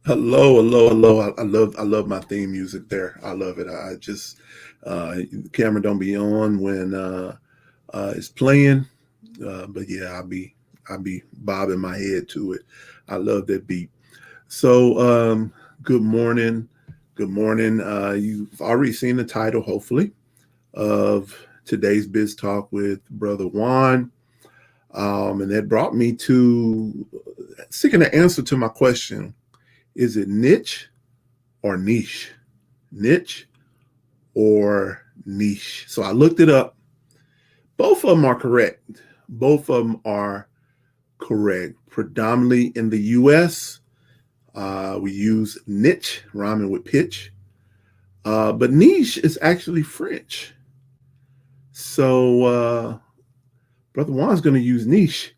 Hello. I love my theme music there. I love it. I just the camera don't be on when it's playing, but yeah, I'll be bobbing my head to it. I love that beat. So good morning, good morning. You've already seen the title, hopefully, of today's Biz Talk with Brother Juan, and that brought me to seeking an answer to my question. Is it niche or niche? Niche or niche? So I looked it up. Both of them are correct. Both of them are correct. Predominantly in the US, we use niche, rhyming with pitch. But niche is actually French. So Brother Juan's going to use niche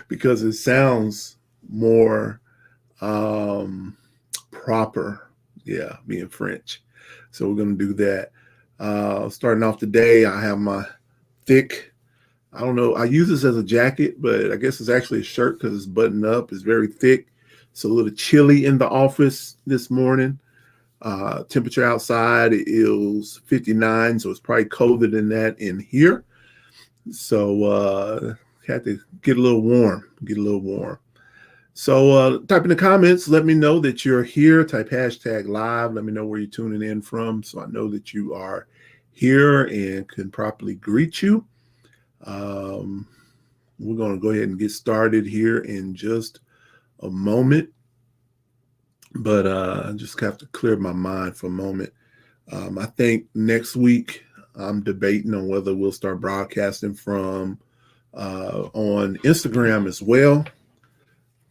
because it sounds more proper, being French. So we're going to do that. Starting off today, I have my thick, I don't know, I use this as a jacket, but I guess it's actually a shirt because it's buttoned up. It's very thick. It's a little chilly in the office this morning. Temperature outside is 59, so it's probably colder than that in here. So had to get a little warm. So type in the comments, let me know that you're here. Type hashtag live. Let me know where you're tuning in from so I know that you are here and can properly greet you. We're going to go ahead and get started here in just a moment. But I just have to clear my mind for a moment. I think next week I'm debating on whether we'll start broadcasting from on Instagram as well,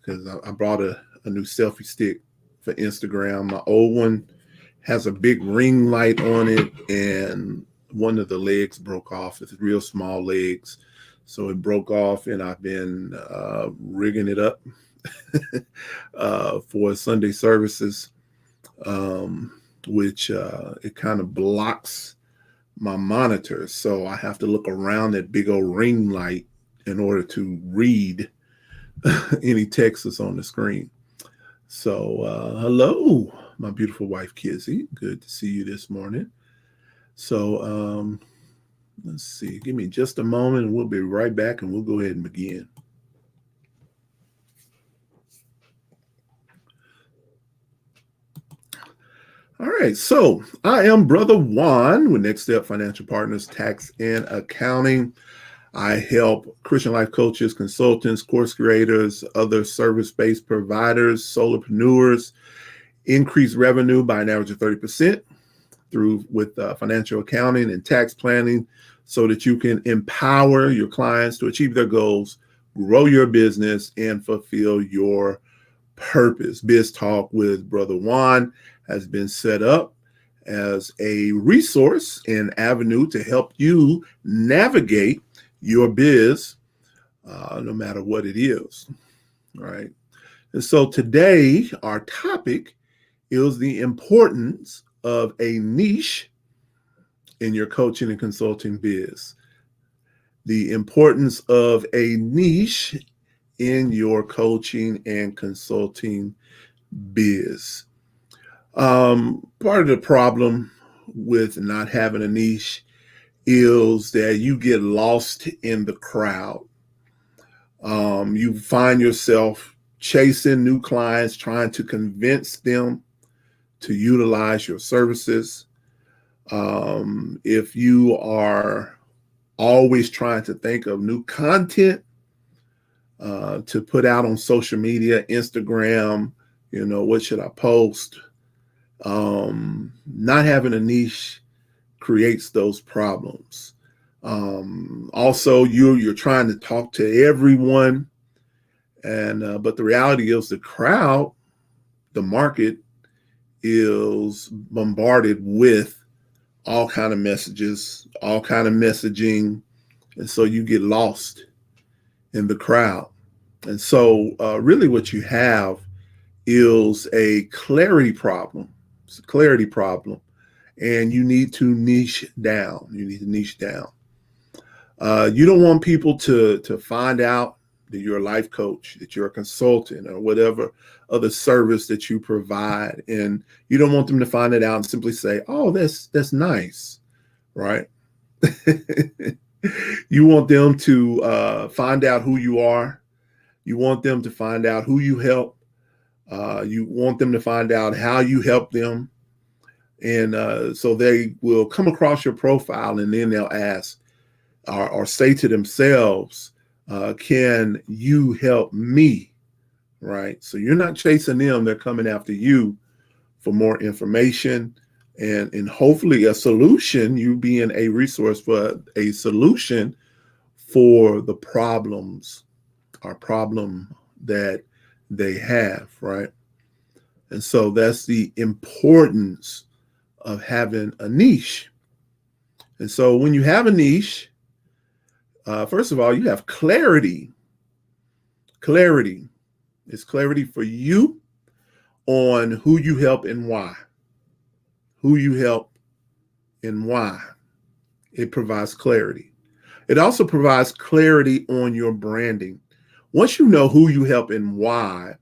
because I brought a new selfie stick for Instagram. My old one has a big ring light on it, and one of the legs broke off. It's real small legs. So it broke off, and I've been rigging it up for Sunday services, which it kind of blocks my monitor. So I have to look around that big old ring light in order to read any text that's on the screen. So hello, my beautiful wife, Kizzy. Good to see you this morning. So let's see. Give me just a moment and we'll be right back and we'll go ahead and begin. All right, so I am Brother Juan with Next Step Financial Partners, Tax and Accounting. I help Christian life coaches, consultants, course creators, other service-based providers, solopreneurs increase revenue by an average of 30% with financial accounting and tax planning so that you can empower your clients to achieve their goals, grow your business, and fulfill your purpose. Biz Talk with Brother Juan has been set up as a resource and avenue to help you navigate your biz, no matter what it is, right? And so today, our topic is the importance of a niche in your coaching and consulting biz. The importance of a niche in your coaching and consulting biz. Part of the problem with not having a niche is that you get lost in the crowd. You find yourself chasing new clients, trying to convince them to utilize your services. If you are always trying to think of new content to put out on social media, Instagram, what should I post? Not having a niche creates those problems. Also, you're trying to talk to everyone, and but the reality is the crowd, the market is bombarded with all kind of messages, all kind of messaging, and so you get lost in the crowd. And so, really, what you have is a clarity problem. It's a clarity problem, and you need to niche down. You need to niche down. You don't want people to find out that you're a life coach, that you're a consultant, or whatever other service that you provide, and you don't want them to find it out and simply say, "Oh, that's nice," right? You want them to find out who you are. You want them to find out who you help. You want them to find out how you help them, and so they will come across your profile, and then they'll ask or say to themselves, can you help me? Right? So you're not chasing them, they're coming after you for more information and hopefully a solution, you being a resource for a solution for the problems or problem that they have, right? And so that's the importance of having a niche. And so when you have a niche, first of all, you have clarity. Clarity is clarity for you on who you help and why. Who you help and why. It provides clarity. It also provides clarity on your branding. Once you know who you help and why,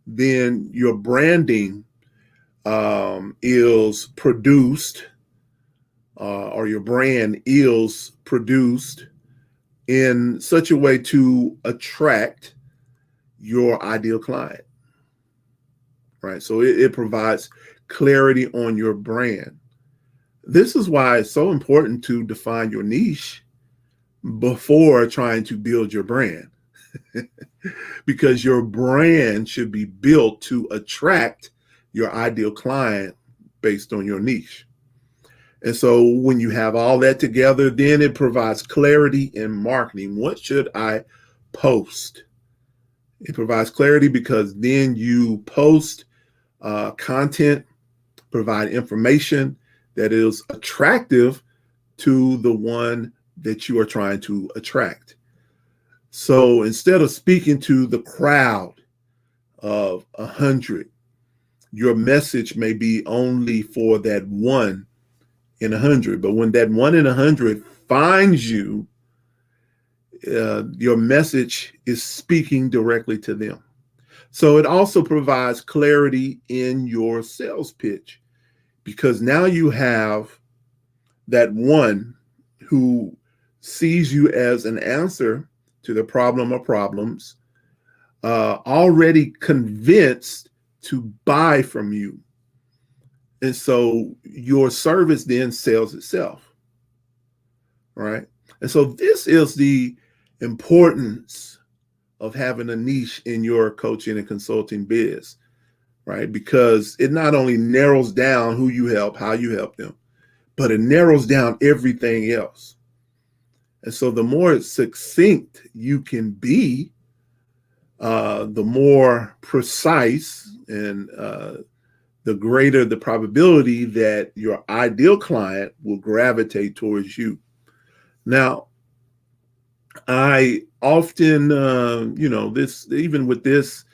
then your branding is produced, or your brand is produced in such a way to attract your ideal client, right? So it provides clarity on your brand. This is why it's so important to define your niche before trying to build your brand, because your brand should be built to attract your ideal client based on your niche. And so when you have all that together, then it provides clarity in marketing. What should I post? It provides clarity because then you post content, provide information that is attractive to the one that you are trying to attract. So instead of speaking to the crowd of 100, your message may be only for that 1 in 100. But when that 1 in 100 finds you, your message is speaking directly to them. So it also provides clarity in your sales pitch, because now you have that one who sees you as an answer to the problem or problems, already convinced to buy from you. And so your service then sells itself, right? And so this is the importance of having a niche in your coaching and consulting biz, right? Because it not only narrows down who you help, how you help them, but it narrows down everything else. And so the more succinct you can be, the more precise and the greater the probability that your ideal client will gravitate towards you. Now, I often, this, even with this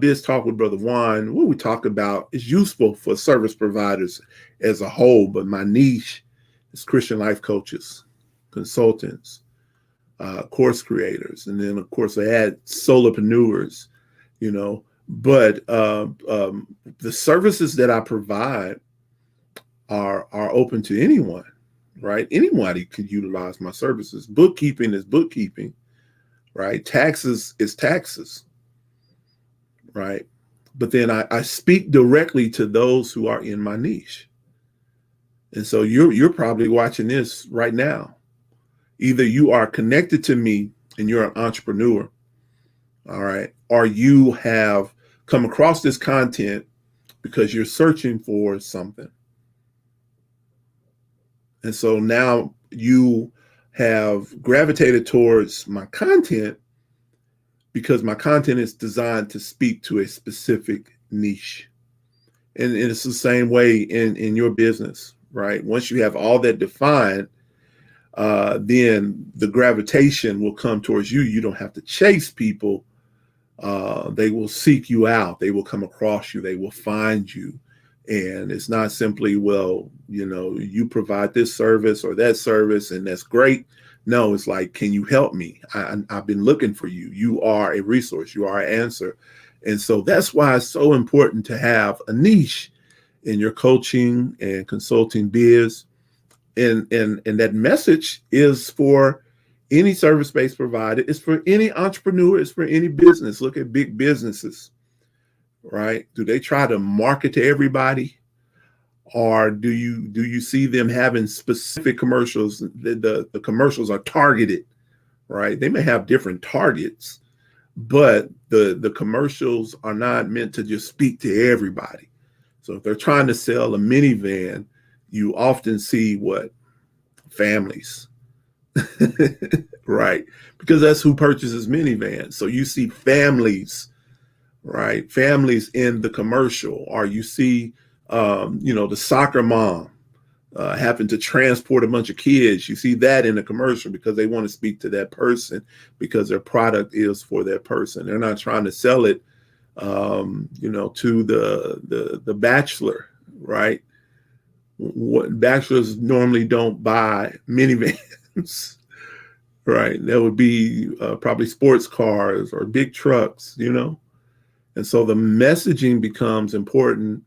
Biz Talk with Brother Juan, what we talk about is useful for service providers as a whole, but my niche is Christian life coaches, consultants, course creators, and then of course I had solopreneurs, but the services that I provide are open to anyone, right? Anybody could utilize my services. Bookkeeping is bookkeeping, right? Taxes is taxes, right? But then I speak directly to those who are in my niche. And so you're probably watching this right now. Either you are connected to me and you're an entrepreneur, all right, or you have come across this content because you're searching for something. And so now you have gravitated towards my content because my content is designed to speak to a specific niche. And it's the same way in your business, right? Once you have all that defined, then the gravitation will come towards you. You don't have to chase people. They will seek you out. They will come across you. They will find you. And it's not simply, well, you provide this service or that service, and that's great. No, it's like, can you help me? I've been looking for you. You are a resource. You are an answer. And so that's why it's so important to have a niche in your coaching and consulting biz. And that message is for any service-based provider. It's for any entrepreneur. It's for any business. Look at big businesses, right? Do they try to market to everybody? Or do you see them having specific commercials? The commercials are targeted, right? They may have different targets, but the commercials are not meant to just speak to everybody. So if they're trying to sell a minivan, you often see what? Families, right? Because that's who purchases minivans. So you see families, right? Families in the commercial, or you see, the soccer mom having to transport a bunch of kids. You see that in the commercial because they want to speak to that person because their product is for that person. They're not trying to sell it, to the bachelor, right? What bachelors normally don't buy minivans, right? That would be probably sports cars or big trucks, And so the messaging becomes important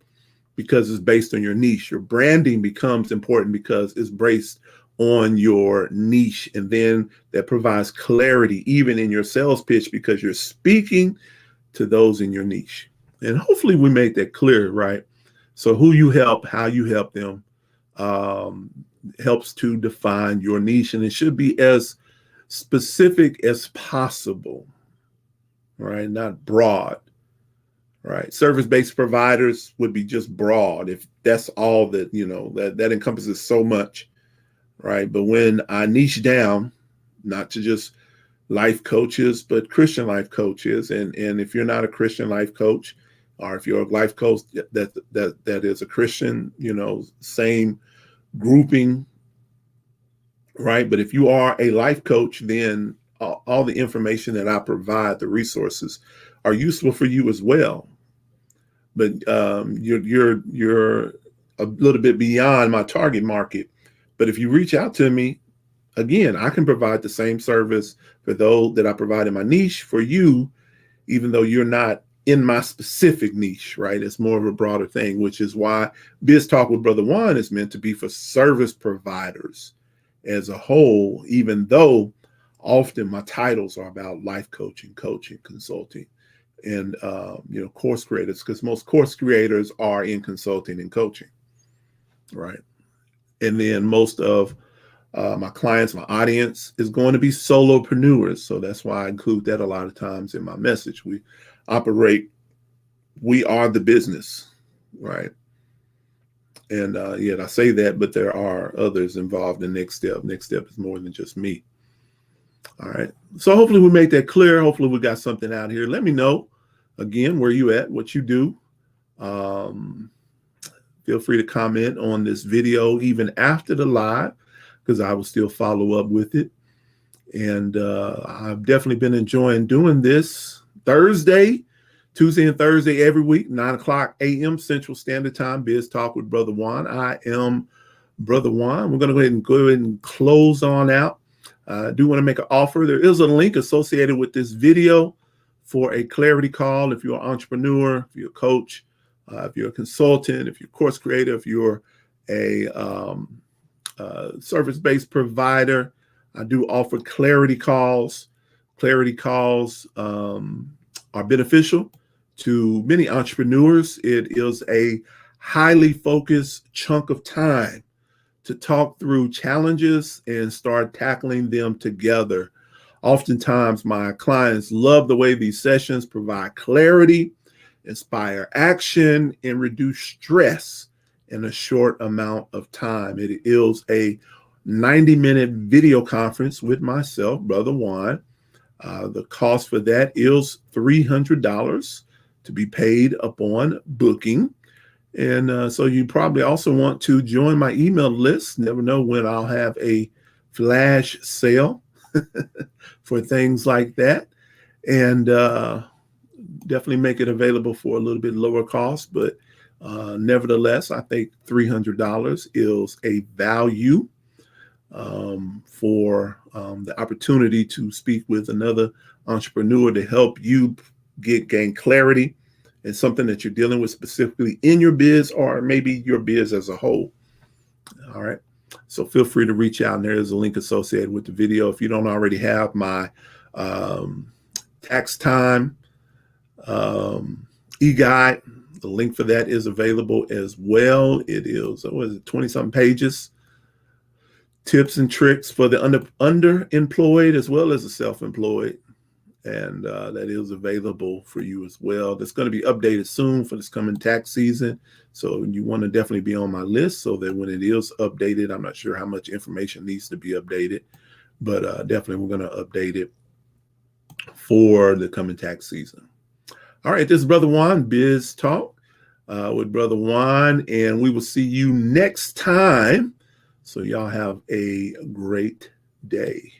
because it's based on your niche. Your branding becomes important because it's based on your niche. And then that provides clarity even in your sales pitch because you're speaking to those in your niche. And hopefully we make that clear, right? So who you help, how you help them, helps to define your niche. And it should be as specific as possible, right? Not broad, right? Service-based providers would be just broad if that's all that, that encompasses so much, right? But when I niche down, not to just life coaches, but Christian life coaches. And if you're not a Christian life coach, or if you're a life coach that is a Christian, same grouping, right? But if you are a life coach, then all the information that I provide, the resources, are useful for you as well. But you're a little bit beyond my target market. But if you reach out to me, again, I can provide the same service for those that I provide in my niche for you, even though you're not in my specific niche, right? It's more of a broader thing, which is why Biz Talk with Brother Juan is meant to be for service providers as a whole, even though often my titles are about life coaching, consulting, and course creators, because most course creators are in consulting and coaching, right? And then most of my clients, my audience is going to be solopreneurs. So that's why I include that a lot of times in my message. We are the business, right? And yet I say that, but there are others involved in Next Step. Next Step is more than just me. All right. So hopefully we make that clear. Hopefully we got something out here. Let me know, again, where you at, what you do. Feel free to comment on this video even after the live, because I will still follow up with it. And I've definitely been enjoying doing this Tuesday and Thursday every week, 9:00 a.m. Central Standard Time, Biz Talk with Brother Juan. I am Brother Juan. We're going to go ahead and close on out. I do want to make an offer. There is a link associated with this video for a clarity call. If you're an entrepreneur, if you're a coach, if you're a consultant, if you're a course creator, if you're a service-based provider, I do offer clarity calls. Clarity calls are beneficial to many entrepreneurs. It is a highly focused chunk of time to talk through challenges and start tackling them together. Oftentimes, my clients love the way these sessions provide clarity, inspire action, and reduce stress in a short amount of time. It is a 90-minute video conference with myself, Brother Juan. The cost for that is $300 to be paid upon booking. And so you probably also want to join my email list. Never know when I'll have a flash sale for things like that. And definitely make it available for a little bit lower cost. But nevertheless, I think $300 is a value for the opportunity to speak with another entrepreneur to help you gain clarity in something that you're dealing with specifically in your biz or maybe your biz as a whole. All right. So feel free to reach out, and there is a link associated with the video. If you don't already have my tax time eGuide, the link for that is available as well. It is, what is it, 20-something pages. Tips and tricks for the underemployed as well as the self-employed. And that is available for you as well. That's going to be updated soon for this coming tax season. So you want to definitely be on my list so that when it is updated, I'm not sure how much information needs to be updated, but definitely we're going to update it for the coming tax season. All right, this is Brother Juan, Biz Talk with Brother Juan, and we will see you next time. So y'all have a great day.